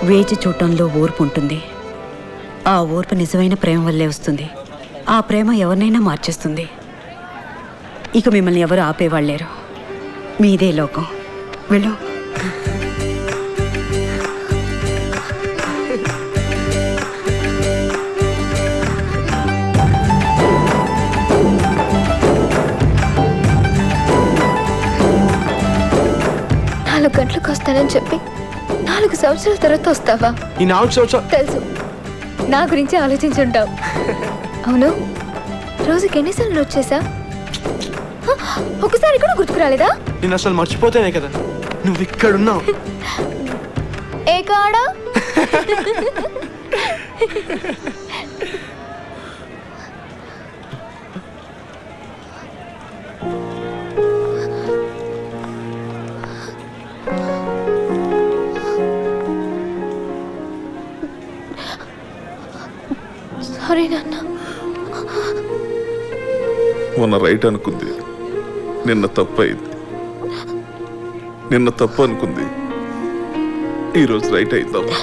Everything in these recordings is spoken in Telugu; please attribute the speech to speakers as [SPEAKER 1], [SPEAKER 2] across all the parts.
[SPEAKER 1] వేచి చూడటంలో ఓర్పు ఉంటుంది. ఆ ఓర్పు నిజమైన ప్రేమ వల్లే వస్తుంది. ఆ ప్రేమ ఎవరినైనా మార్చేస్తుంది. ఇక మిమ్మల్ని ఎవరు ఆపేవాళ్ళేరు. మీదే లోకం. వెళ్ళు.
[SPEAKER 2] గంటలకు వస్తానని చెప్పి 4 సంవత్సరాల తర్వాత వస్తావా?
[SPEAKER 3] ఈ 4 సంవత్సరాలు
[SPEAKER 2] తెలుసు, నా గురించి ఆలోచించుంటావు. అవును, రోజుకి ఎన్నిసార్లు వచ్చేసా? ఒకసారి కూడా గుర్తుకు రాలేదా?
[SPEAKER 3] నేను అసలు మర్చిపోతేనే కదా నువ్వు ఇక్కడున్నావు.
[SPEAKER 2] ఏ కాడా? సారీ నాన్న.
[SPEAKER 4] మొన్న రైట్ అనుకుంది, నిన్న తప్పు అయింది. నిన్న తప్పు అనుకుంది, ఈరోజు రైట్ అయిందమ్మా.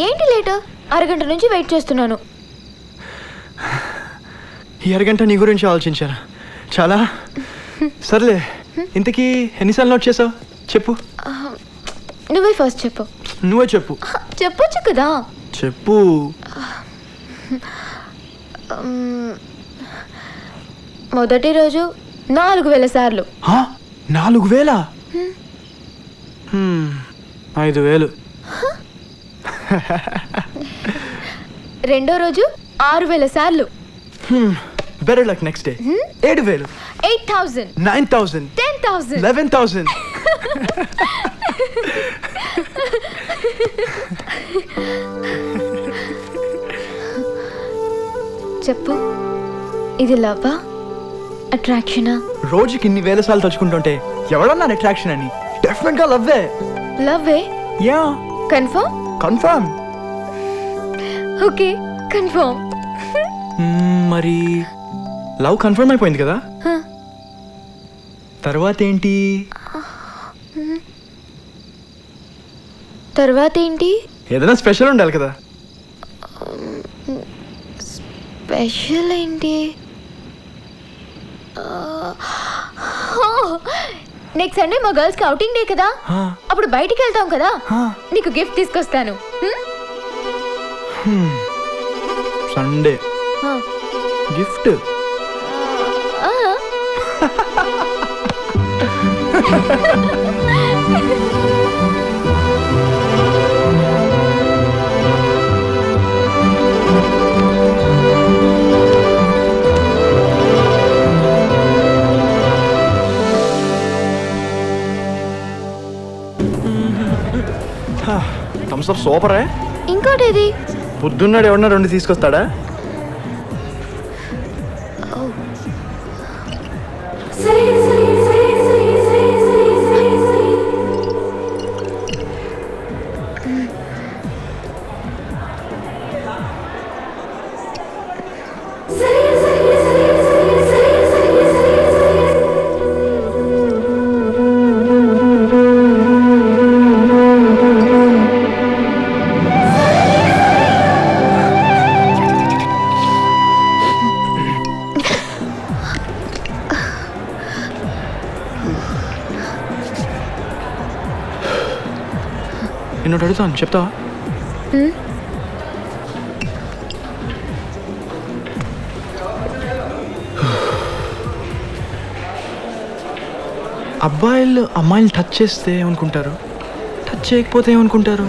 [SPEAKER 2] ఏంటి లేటు? అరగంట నుంచి వెయిట్ చేస్తున్నాను.
[SPEAKER 3] ఈ అరగంట నీ గురించి ఆలోచించాను చాలా. సర్లే, ఇంతకీ ఎన్నిసార్లు నోట్ చేసావు చెప్పు.
[SPEAKER 2] నువ్వే ఫస్ట్ చెప్పు.
[SPEAKER 3] నువ్వే చెప్పు.
[SPEAKER 2] చెప్పొచ్చు కదా.
[SPEAKER 3] చెప్పు.
[SPEAKER 2] మొదటి రోజు 4000 సార్లు.
[SPEAKER 3] 4000? 5000.
[SPEAKER 2] రెండో రోజు 6000 సార్లు.
[SPEAKER 3] Better luck next day. 7000,
[SPEAKER 2] 8000,
[SPEAKER 3] 9000,
[SPEAKER 2] 10,000,
[SPEAKER 3] 11,000.
[SPEAKER 2] చెప్పు, ఇది లవ్వా అట్రాక్షనా?
[SPEAKER 3] రోజుకి ఇన్ని వేల సార్లు తలుచుకుంటుంటే ఎవడన్నా అట్రాక్షన్ అని? డెఫినెట్ గా లవ్వే.
[SPEAKER 2] లవ్వే?
[SPEAKER 3] Yeah.
[SPEAKER 2] Confirm?
[SPEAKER 3] Confirm.
[SPEAKER 2] Okay, confirm.
[SPEAKER 3] మరి లవ్ కన్ఫర్మ్ అయిపోయింది కదా, తర్వాత ఏంటి?
[SPEAKER 2] తర్వాత ఏంటి?
[SPEAKER 3] ఏదైనా స్పెషల్ ఉండాలి కదా.
[SPEAKER 2] స్పెషల్ ఏంటి? నెక్స్ట్ సండే మా గర్ల్స్ కి అవుటింగ్ డే కదా, అప్పుడు బయటికి వెళ్తాం కదా, నీకు గిఫ్ట్ తీసుకొస్తాను.
[SPEAKER 3] Sunday gift? థమ్స్ అప్ సూపరే.
[SPEAKER 2] ఇంకోటేది?
[SPEAKER 3] పొద్దున్నాడు ఎవడన్నా 2 తీసుకొస్తాడా? నిన్ను అడుగుతాను, చెప్తావా? అబ్బాయిలు అమ్మాయిలు టచ్ చేస్తే ఏమనుకుంటారు, టచ్ చేయకపోతే ఏమనుకుంటారు?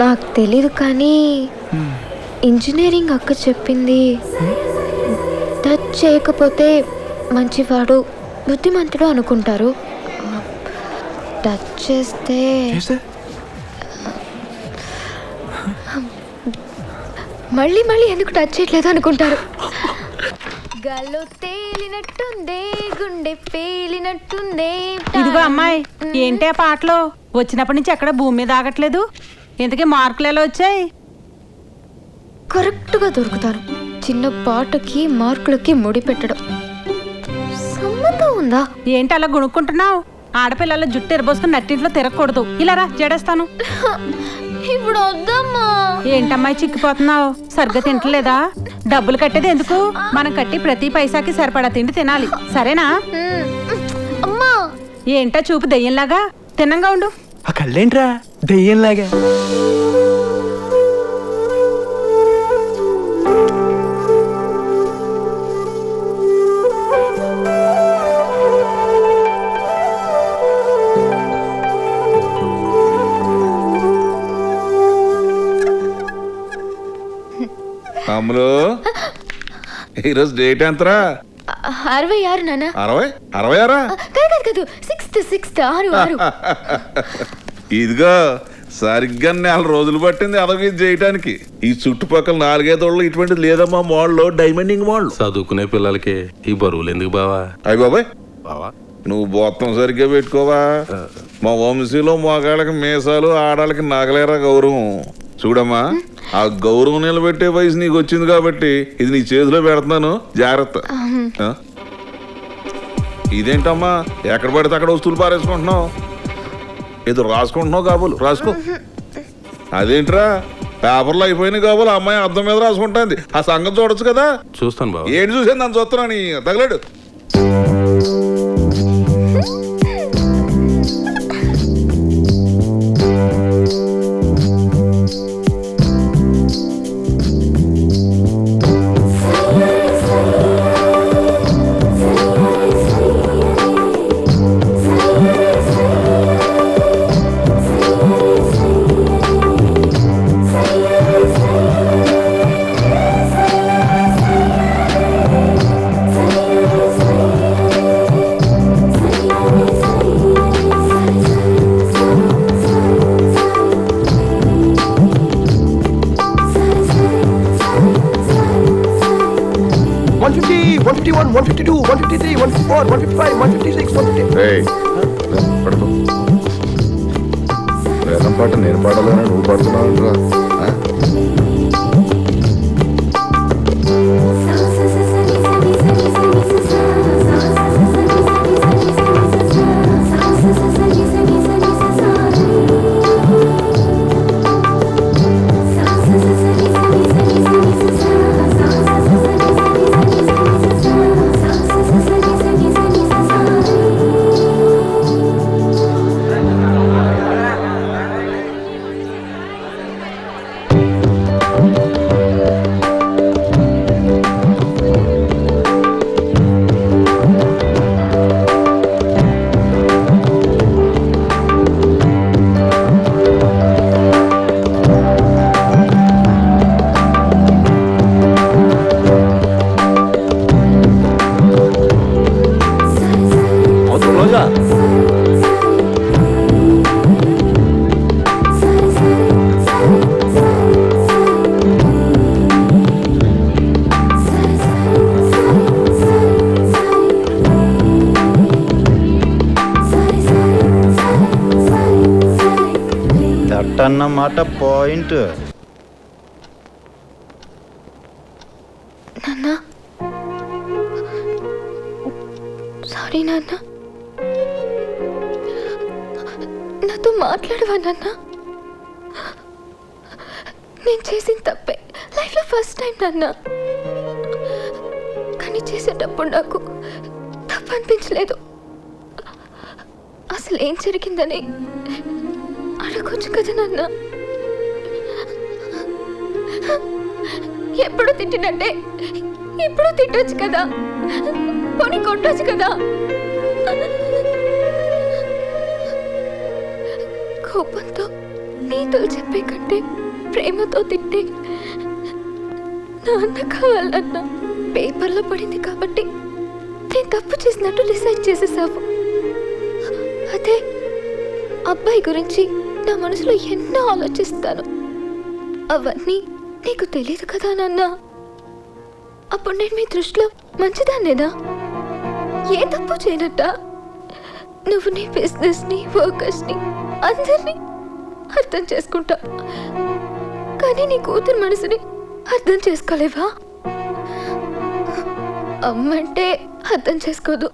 [SPEAKER 2] నాకు తెలీదు, కానీ ఇంజనీరింగ్ అక్క చెప్పింది, టచ్ చేయకపోతే మంచివాడు బుద్ధిమంతుడు అనుకుంటారు, టచ్ చేస్తే మళ్ళీ ఎందుకు టచ్ చేయట్లేదు అనుకుంటారు. గాల్లో తేలినట్టుందే గుండె పేలినట్టుందే.
[SPEAKER 5] ఇదిగో అమ్మాయి, ఏంటి ఆ పాటలు? వచ్చినప్పటి నుంచి ఎక్కడ భూమి మీద ఆగట్లేదు. ఇంతకీ మార్కులు ఎలా వచ్చాయి?
[SPEAKER 2] కరెక్ట్ గా దొరుకుతారు. చిన్న పాటకి మార్కులకి ముడి పెట్టడం సంబంధం ఉందా?
[SPEAKER 5] ఏంటి అలా గుణుక్కుంటున్నావు? ఆడపిల్లల జుట్టు ఎరబోసుకుని నట్టింట్లో తిరగకూడదు. ఇలా రా, జడేస్తాను.
[SPEAKER 2] ఇప్పుడు వద్దమ్మా.
[SPEAKER 5] ఏంటమ్మాయి చిక్కిపోతున్నావు? సరిగ్గా తింటలేదా? డబ్బులు కట్టేది ఎందుకు? మనం కట్టి ప్రతి పైసాకి సరిపడా తిండి తినాలి, సరేనా?
[SPEAKER 2] అమ్మా,
[SPEAKER 5] ఏంటా చూపు దెయ్యంలాగా? తిన్నంగా ఉండు.
[SPEAKER 3] ఆ కళ్ళేంట్రా దెయ్యంలాగా?
[SPEAKER 4] అమ్ములు, ఈరోజు డేట్ ఎంతరా?
[SPEAKER 2] 66 నాన్న.
[SPEAKER 4] 66?
[SPEAKER 2] కాదు 6th 6
[SPEAKER 4] ఇదిగో సరిగ్గా 4 రోజులు పట్టింది అదొక ఇది చేయటానికి. ఈ చుట్టుపక్కల 4-5 రోజులు ఇటువంటిది లేదమ్మా. మాల్లో డైమండింగ్ మాల్.
[SPEAKER 6] చదువుకునే పిల్లలకి ఈ బరువులు ఎందుకు బావా?
[SPEAKER 4] అయ్యి బాబాయ్,
[SPEAKER 6] బావా
[SPEAKER 4] నువ్వు బొత్తం సరిగ్గా పెట్టుకోవా. మా వంశీలో మగాళ్ళకి మీసాలు, ఆడాళ్ళకి నగలేరా గౌరవం. చూడమ్మా, ఆ గౌరవం నిలబెట్టే వయసు నీకు వచ్చింది కాబట్టి ఇది నీ చేతిలో పెడుతున్నాను, జాగ్రత్త. ఆ? ఇదేంటమ్మా ఎక్కడ పడితే అక్కడ వస్తువులు పారేసుకుంటున్నావు? ఏదో రాసుకుంటున్నావు కాబోలు, రాసుకో. అదేంట్రా పేపర్లో అయిపోయిన కాబోలు అమ్మాయి అద్దం మీద రాసుకుంటుంది. ఆ సంగతి చూడొచ్చు కదా.
[SPEAKER 6] చూస్తాను బావా.
[SPEAKER 4] ఏంటి చూసాను నన్ను చూస్తున్నా నీ తగలాడు. వేదం పాట నేను పాడాలని నువ్వు పాడుతున్నావు.
[SPEAKER 7] అన్నమాట పాయింట్.
[SPEAKER 2] నాన్న, సారీ నాన్న. నాతో మాట్లాడవా నాన్న? నేను చేసిన తప్పే, లైఫ్లో ఫస్ట్ టైం నాన్న. కానీ చేసేటప్పుడు నాకు తప్పు అనిపించలేదు. అసలు ఏం జరిగిందని అడగొచ్చు కదా నాన్న. ఎప్పుడు తిట్టినట్టే ఇప్పుడు తిట్టొచ్చు కదా, పోనీ కొట్టొచ్చు కదా. కోపంతో నీతులు చెప్పే కంటే ప్రేమతో తిట్టే నాన్న కావాలన్నా. పేపర్లో పడింది కాబట్టి నేను తప్పు చేసినట్టు డిసైడ్ చేసేసావు. అదే అబ్బాయి గురించి నా మనసులో ఎన్నో ఆలోచిస్తాను. అవన్నీ నీకు తెలియదు కదా నాన్న. అప్పుడు నేను మీ దృష్టిలో మంచిదాన్నేనా? ఏ తప్పు చేయనట్ట నువ్వు నీ బిజినెస్ ని వర్కర్స్ ని అందరినీ అర్థం చేసుకుంటా, కానీ నీ కూతురు మనసుని అర్థం చేసుకోలేవా? అమ్మంటే అర్థం చేసుకోదు.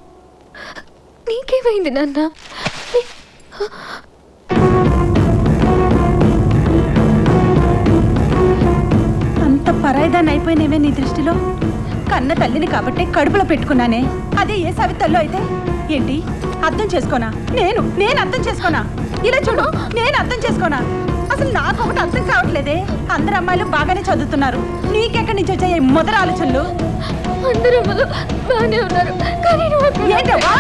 [SPEAKER 2] నీకేమైంది నాన్న?
[SPEAKER 5] అంత పరాయిదాన్ని అయిపోయినేవే నీ దృష్టిలో? కన్న తల్లిని కాబట్టి కడుపులో పెట్టుకున్నానే, అదే ఏ సవితల్లో అయితే ఏంటి అర్థం చేసుకోనా? నేను అర్థం చేసుకోనా? ఇలా చూడు, నేను అర్థం చేసుకోనా? అసలు నాకు ఒకటి అర్థం కావట్లేదే. అందరు అమ్మాయిలు బాగానే చదువుతున్నారు, నీకెక్కడి నుంచి వచ్చాయి మొదటి ఆలోచనలు?
[SPEAKER 2] అందరూ బాగానే ఉన్నారు, కానీ నువ్వు
[SPEAKER 5] ఏంటవ్వా?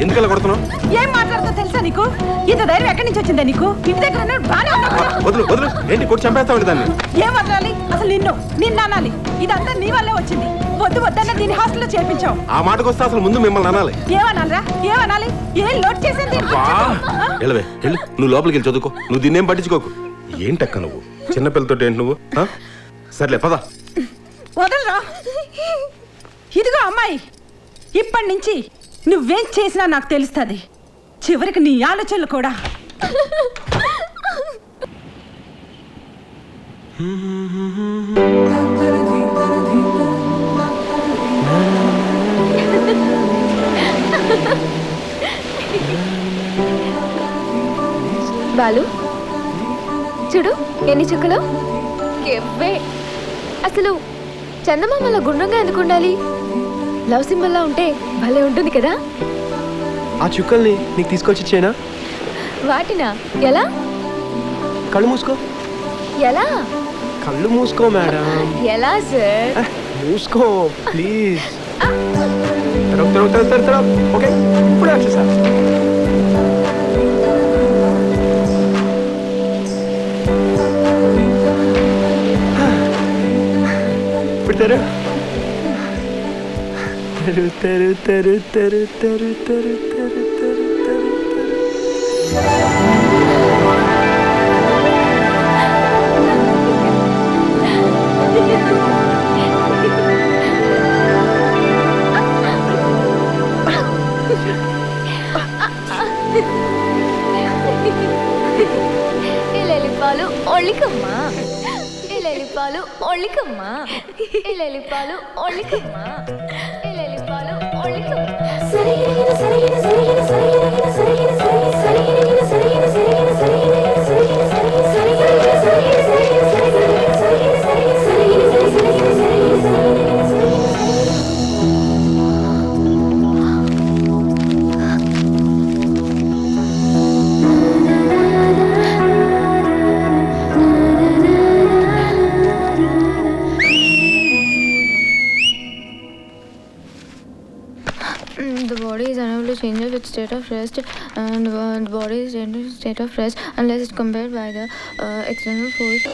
[SPEAKER 6] ఎందుకలా కొడుతున్నావు?
[SPEAKER 5] ఏం మాట్లాడుతూ తెలుసా నీకు? ఇంత ధైర్యం ఎక్కడి నుంచి వచ్చిందా నీకు? ఇంటి దగ్గర ఉన్నాడు బాగానే ఉన్నావు.
[SPEAKER 6] వదులు వదులు, ఏంటి కొట్టి చంపేస్తావు దాన్ని?
[SPEAKER 5] ఏం వదలాలి? అసలు నిన్ను అనాలి. ఇదంతా నీ వల్లే వచ్చింది. వద్దన్న దీన్ని హాస్టల్లో చేర్పించావు.
[SPEAKER 6] ఆ మాటకు వస్తే అసలు ముందు మిమ్మల్ని అనాలి.
[SPEAKER 5] ఏమనాలరా? ఏమనాలి? ఏం లోడ్ చేసింది?
[SPEAKER 6] వెళ్ళవే వెళ్ళు, నువ్వు లోపలికి వెళ్ళి చదువుకో. నువ్వు దీన్నేం పట్టించుకోకు. ఏంటక్క నువ్వు చిన్నపిల్లతోటి ఏంటి నువ్వు? సర్లే పద.
[SPEAKER 5] వదలరా. ఇదిగో అమ్మాయి, ఇప్పటి నుంచి నువ్వేం చేసినా నాకు తెలుస్తుంది. చివరికి నీ ఆలోచనలు కూడా.
[SPEAKER 2] బాలు చూడు ఎన్ని చుక్కలు. కెవ్వే. అసలు చందమామలా గుండ్రంగా ఎందుకు ఉండాలి? లవ్ సింబల్లా ఉంటే భలే ఉంటుంది కదా.
[SPEAKER 3] ఆ చుక్కల్ని నీకు తీసుకొచ్చి ఇచ్చేనా?
[SPEAKER 2] వాటినా? ఎలా?
[SPEAKER 3] కళ్ళు మూసుకో.
[SPEAKER 2] ఎలా?
[SPEAKER 3] కళ్ళు మూసుకో మేడం.
[SPEAKER 2] ఎలా సార్?
[SPEAKER 3] మూసుకో ప్లీజ్. ఓకే, ఇప్పుడు వచ్చేసా. ఇప్పుడు తెరు తెరు తెరు తెరు తెరు తెరు తెరు తెరు తెరు తెరు.
[SPEAKER 2] పాలు ఒళ్ళికమ్మా, పాలు ఒళ్ళికమ్మా, పాలు ఒళ్ళికమ్మా, పాలు The body is unable to change its state of rest, and the body is in a state of rest unless it's compelled by the external force.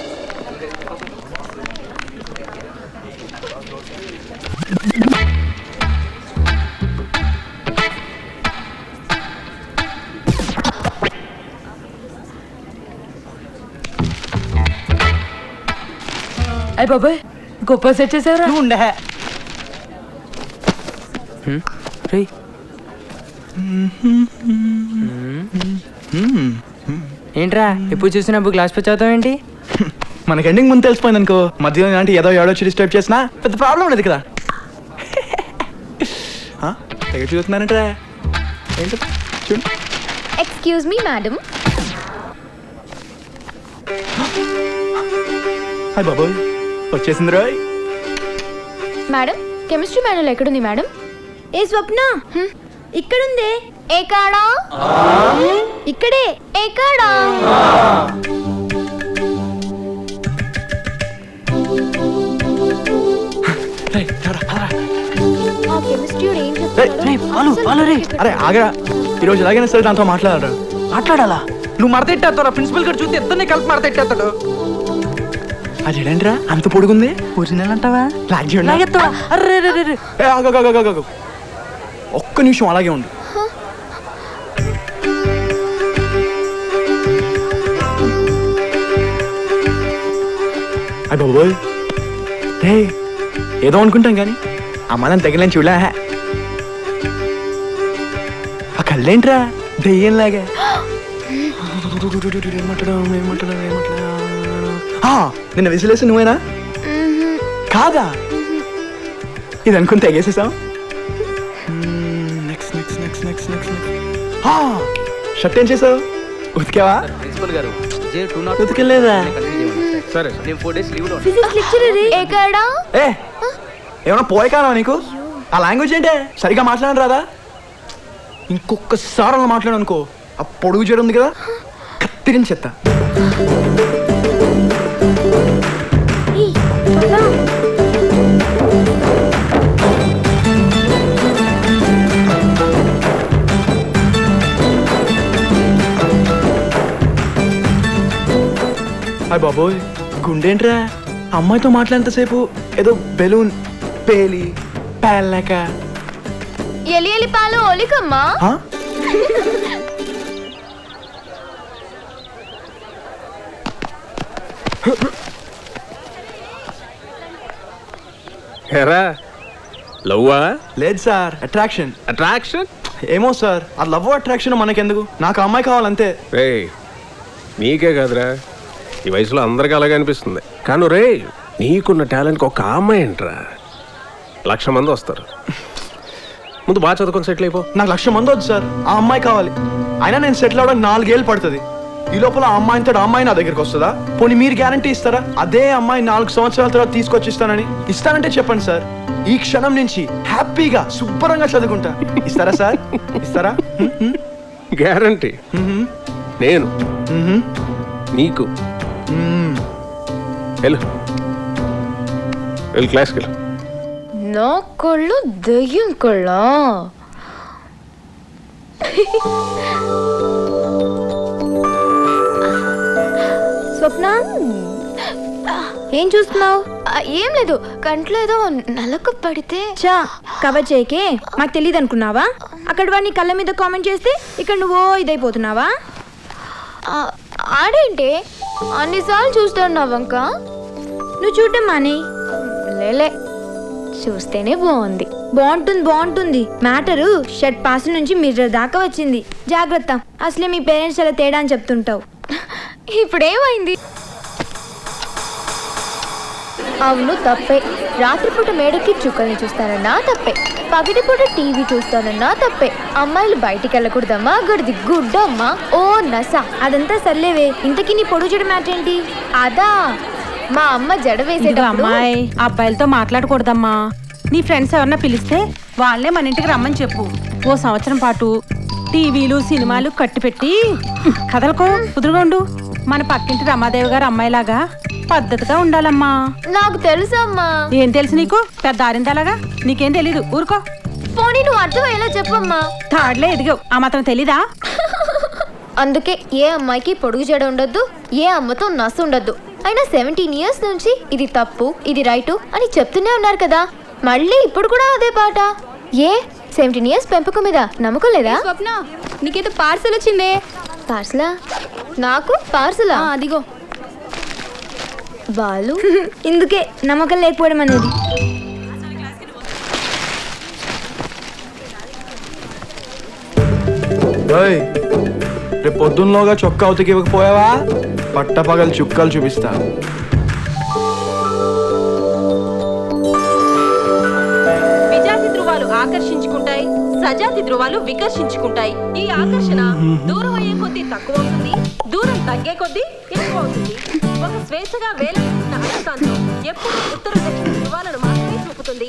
[SPEAKER 7] అయ్య బాబాయ్, గొప్ప సెట్ చేసావురా.
[SPEAKER 8] ఉండే
[SPEAKER 7] ఏంట్రా ఎప్పుడు చూసినా గ్లాస్ పై చదువుతావు ఏంటి?
[SPEAKER 3] మనకి ఎండింగ్ ముందు తెలిసిపోయింది అనుకో, మధ్యలో ఇలాంటి ఏదో ఏడొచ్చి డిస్టర్బ్ చేసినా పెద్ద ప్రాబ్లం ఉండదు కదా. దగ్గర చూస్తున్నానంటే ఏంటి చూడు.
[SPEAKER 2] Excuse me, madam.
[SPEAKER 3] హాయ్ బాబోయ్, వచ్చేసింది రాయ్.
[SPEAKER 2] మేడం, కెమిస్ట్రీ మాన్యువల్ ఎక్కడుంది మేడం? ఏ స్వప్న, ఇక్కడుందే. ఏ కాడా? ఇక్కడే. ఏ కాడా? ఆ కెమిస్ట్రీ ఏం చెప్తాడు?
[SPEAKER 3] అరే ఆగరా, ఈరోజు ఎలాగైనా సరే దాంతో మాట్లాడరా.
[SPEAKER 8] మాట్లాడాలా? నువ్వు మడతెట్టేస్తారా? ప్రిన్సిపల్ గారు చూస్తే ఇద్దరిని కలిపి మడతెట్టేస్తాడు.
[SPEAKER 3] అది ఏంట్రా అంత పొడుగుంది?
[SPEAKER 8] ఒరిజినల్ అంటావా?
[SPEAKER 3] లాగ్ చేయండి. ఏ, ఆగు, ఆగు, ఆగు, ఆగు. ఒక్క నిమిషం అలాగే ఉండు. అయ్య బాబోయ్, ఏదో అనుకుంటాం కానీ అమ్మ నన్ను తగిలేని చూడలే ఆ కళ్ళేంట్రా దెయ్యంలాగా నిన్న విసిలేసి నువ్వేనా కాదా ఇది అనుకుని తెగేసేసాం షర్ట్ ఏం చేసావు ఉతికావా
[SPEAKER 8] ప్రిన్సిపల్ గారు
[SPEAKER 3] ఉతికెళ్ళలేదా
[SPEAKER 8] సరే నేను 4 days లీవ్ లో
[SPEAKER 2] ఫిజిక్స్ లెక్చరర్ ఎక్కడా?
[SPEAKER 3] ఏ ఏమన్నా పోయి కానా నీకు ఆ లాంగ్వేజ్ ఏంటే సరిగా మాట్లాడను రాదా ఇంకొకసారి అలా మాట్లాడు అనుకో ఆ పొడుగు చేయడం ఉంది కదా కత్తిరించి చెత్త హాయ్ బాబోయ్ గుండేంట్రా అమ్మాయితో మాట్లాడేంతసేపు ఏదో బెలూన్ పేలి పేలక
[SPEAKER 2] ఎలి ఎలి పాలు ఒలికమ్మా.
[SPEAKER 6] ఎరా లవ్వా
[SPEAKER 3] లేదు సార్ అట్రాక్షన్
[SPEAKER 6] అట్రాక్షన్
[SPEAKER 3] ఏమో సార్ ఆ లవ్ అట్రాక్షన్ మనకెందుకు నాకు ఆ అమ్మాయి కావాలంతే
[SPEAKER 6] రే నీకే కాదురా ఈ వయసులో అందరికీ అలాగే అనిపిస్తుంది కానీ రే నీకున్న టాలెంట్కి ఒక అమ్మాయి ఏంట్రా 1,00,000 మంది వస్తారు ముందు బాగా చదువుకొని సెటిల్ అయిపో
[SPEAKER 3] నాకు 1,00,000 మంది వద్దు సార్ ఆ అమ్మాయి కావాలి అయినా నేను సెటిల్ అవ్వడానికి 4 ఏళ్ళు పడుతుంది ఈ లోపల ఆ అమ్మాయితో అమ్మాయి నా దగ్గరికి వస్తుందా పోనీ మీరు గ్యారంటీ ఇస్తారా అదే అమ్మాయి 4 సంవత్సరాల తర్వాత తీసుకొచ్చి ఇస్తానంటే చెప్పండి సార్ ఈ క్షణం నుంచి హ్యాపీగా శుభ్రంగా చదువుకుంటా ఇస్తారా సార్ ఇస్తారా
[SPEAKER 6] గ్యారంటీ నేను నీకు వెళ్ళు క్లాస్కి వెళ్ళు
[SPEAKER 2] నా కళ్ళు దయ్యం కళ్ళ. స్వప్న ఏం చూస్తున్నావు? ఏం లేదు కంట్లో ఏదో నలక పడితే
[SPEAKER 9] చా కవర్ చేయకే మాకు తెలియదు అనుకున్నావా? అక్కడ వాడిని కళ్ళ మీద కామెంట్ చేస్తే ఇక్కడ నువ్వు ఇదైపోతున్నావా?
[SPEAKER 2] ఆడేంటి అన్నిసార్లు చూస్తున్నావంక?
[SPEAKER 9] నువ్వు చూడటం మానే.
[SPEAKER 2] లేలే చూస్తేనే బాగుంది.
[SPEAKER 9] బాగుంటుంది మ్యాటరు షర్ట్ పాస్ నుంచి మిర్రర్ దాకా వచ్చింది. జాగ్రత్త, అసలే మీ పేరెంట్స్ అలా తేడా అని చెప్తుంటావు.
[SPEAKER 2] ఇప్పుడేమైంది? అవును తప్పే. రాత్రిపూట మేడకి చుక్కల్ని చూస్తానన్నా తప్పే. పగటిపూట టీవీ చూస్తానన్నా తప్పే. అమ్మాయిలు బయటికి వెళ్ళకూడదమ్మా గడిది గుడ్డమ్మా. ఓ నస.
[SPEAKER 9] అదంతా సర్లేవే, ఇంతకీ నీ పొడుగు జడ మ్యాటర్ ఏంటి?
[SPEAKER 2] అదా మా అమ్మ జడ వేసేటప్పుడు
[SPEAKER 5] అమ్మాయి అబ్బాయిలతో మాట్లాడకూడదమ్మా. నీ ఫ్రెండ్స్ ఎవరన్నా పిలిస్తే వాళ్ళే మన ఇంటికి రమ్మని చెప్పు. ఓ సంవత్సరం పాటు టీవీలు సినిమాలు కట్టిపెట్టి కథలకు కుదురుగొండు. మన పక్కింటి రమాదేవి గారు అమ్మాయిలాగా పద్ధతిగా ఉండాలమ్మా.
[SPEAKER 2] నాకు తెలుసమ్మా.
[SPEAKER 5] ఏం తెలుసు నీకు? పెద్ద ఆరిందలాగా నీకేం తెలీదు, ఊరుకో.
[SPEAKER 2] పోనీ నువ్వు అర్థమయ్యేలా చెప్పమ్మా.
[SPEAKER 5] థర్డ్లే ఎదిగావు, ఆ మాత్రం తెలీదా?
[SPEAKER 2] అందుకే ఏ అమ్మాయికి పొడుగు జడ ఉండొద్దు, ఏ అమ్మతో నసు ఉండొద్దు. అయినా 17 years నుంచి ఇది తప్పు ఇది రైటు అని చెప్తూనే ఉన్నారు కదా. మళ్ళీ ఇప్పుడు కూడా అదే పాట. ఏ 17 years పెంపకం మీద నమ్మకం లేదా?
[SPEAKER 9] స్వప్న, నీకేదో పార్సల్ వచ్చిందే.
[SPEAKER 2] పార్సలా? నాకు పార్సలా?
[SPEAKER 9] అదిగో.
[SPEAKER 2] బాలు
[SPEAKER 9] ఇందుకే నమ్మకం లేకపోవడం అనేది.
[SPEAKER 3] రేపు పొద్దున్నలోగా చొక్కా ఉతికి ఇవ్వకపోయావా పట్టపగలు చుక్కలు చూపిస్తా.
[SPEAKER 5] విజాతి ధృవాలు ఆకర్షించుకుంటాయి, సజాతి ధృవాలు వికర్షించుకుంటాయి. ఈ ఆకర్షణ దూరం అయ్యే కొద్దీ తక్కువ అవుతుంది, దూరం తగ్గే కొద్దీ ఎక్కువ అవుతుంది. ఒక స్వేచ్ఛగా వేలాడుతున్న అయస్కాంతం ఎప్పుడు ఉత్తర దక్షిణ ధృవాలను మాత్రమే చూపుతుంది.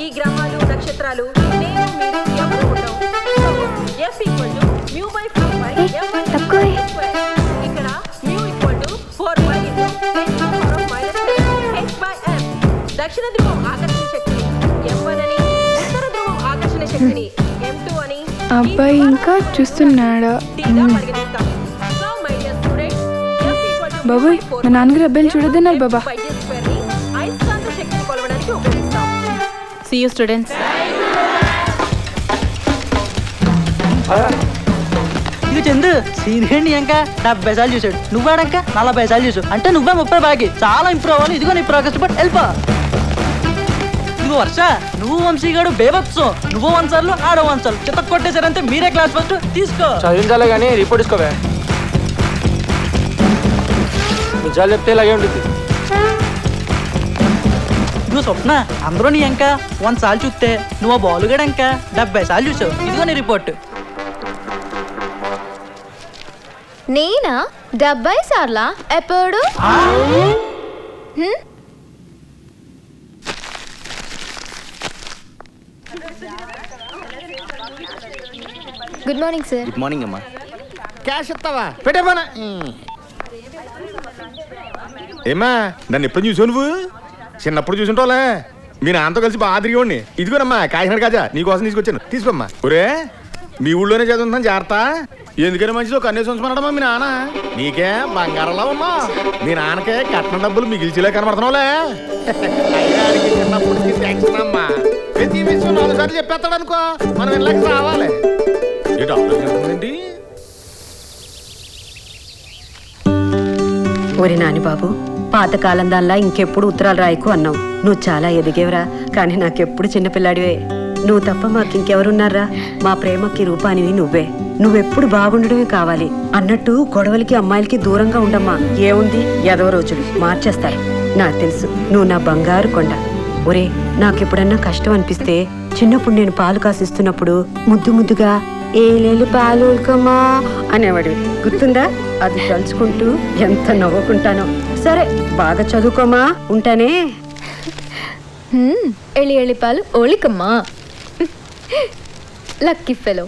[SPEAKER 5] ఈ గ్రహాలు నక్షత్రాలు నేను మీరు ఎవరు ఉండవు. F = μ/4π ఇక్కడ μ = 4π × దక్షిణ ధ్రువం ఆకర్షణ శక్తిని M1 అని, ఉత్తర ధ్రువం ఆకర్షణ శక్తిని M2 అని
[SPEAKER 2] అబ్బాయి ఇంకా చూస్తున్నాడా?
[SPEAKER 5] పరిగణిస్తాం. So, my dear students, F =
[SPEAKER 2] బాబోయ్, మా నాన్నగారు అబ్బాయిని చూడొద్దన్నారు బాబా.
[SPEAKER 5] అయస్కాంత శక్తిని కొలవడానికి ఉపయోగిస్తాం. See you students.
[SPEAKER 8] ఇది చందు సీనియర్ ఇంకా 70 సార్లు చూసాడు, నువ్వాడంక 40 సార్లు చూసావు. అంటే నువ్వే 30 బాగా చాలా ఇంప్రూవ్ అవ్వాలి. ఇదిగో నీ ప్రోగ్రెస్ రిపోర్ట్, వెళ్ళిపో. ఇదిగో వర్ష, నువ్వు వంశీగాడు బేబత్సం, నువ్వు వంచాలు ఆడో వంచాలు చిత్త కొట్టేశారంటే మీరే క్లాస్ ఫస్ట్ తీసుకో.
[SPEAKER 7] చదివించాలే కానీ రిపోర్ట్ ఇసుకోవే. నిజాలు చెప్తే ఇలాగే ఉంటుంది.
[SPEAKER 8] నువ్వు స్వప్న, అందరూ నీ ఇంకా 100 సార్లు చూస్తే నువ్వు బాలుగాడు ఇంకా 70 సార్లు చూసావు. ఇదిగో నీ రిపోర్ట్.
[SPEAKER 2] నేనా 70 సార్లా? ఎప్పుడు? Good morning sir.
[SPEAKER 3] Good morning అమ్మా.
[SPEAKER 10] క్యాష్ ఇస్తావా? పెట్టే పన. ఏమా నన్ను ఎప్పుడు చూసావు నువ్వు? చిన్నప్పుడు చూసుంటావులే. మీ నాన్నతో కలిసి బాగా తిరిగేవాడిని. ఇదిగోనమ్మా కాకినాడ కాజా నీకోసం తీసుకొచ్చాను, తీసుకోమ్మా. ఒరే మీ ఊళ్ళోనే చదువుతున్నాను జాగ్రత్త. ఎందుకని మంచిదో కన్నేసి ఉంచమన్నాడమ్మా మీ నాన్న. నీకే బంగారంలా ఉన్నా, మీ నాన్నకే కట్నం డబ్బులు మిగిల్చేలే కనబడుతున్నావులే. చిన్నప్పుడు ప్రతి విషయం 4 సార్లు చెప్పేస్తాడు అనుకో, మనం ఇళ్ళకి రావాలి. ఏంటి ఆలోచించిందండి?
[SPEAKER 1] ఒరి నాని బాబు, పాతకాలం దానిలా ఇంకెప్పుడు ఉత్తరాలు రాయకు అన్నావు. నువ్వు చాలా ఎదిగేవరా, కానీ నాకెప్పుడు చిన్నపిల్లాడివే. నువ్వు తప్ప మాకింకెవరున్నారా? మా ప్రేమకి రూపానివి నువ్వే. నువ్వెప్పుడు బాగుండడమే కావాలి. అన్నట్టు గొడవలకి అమ్మాయిలకి దూరంగా ఉండమ్మా. ఏముంది, ఎదవ రోజులు మార్చేస్తారు. నాకు తెలుసు, నువ్వు నా బంగారు కొండ. ఒరే, నాకెప్పుడన్నా కష్టం అనిపిస్తే చిన్నప్పుడు నేను పాలు కాసిస్తున్నప్పుడు ముద్దు ముద్దుగా ఏలేలు పాలు ఉల్కమ్మా అనేవాడు, గుర్తుందా? అది తలుచుకుంటూ ఎంత నవ్వుకుంటానో. సరే, బాగా చదువుకోమా, ఉంటానే.
[SPEAKER 2] ఎళి ఎళి పాలు ఓలికమ్మా. Lucky fellow.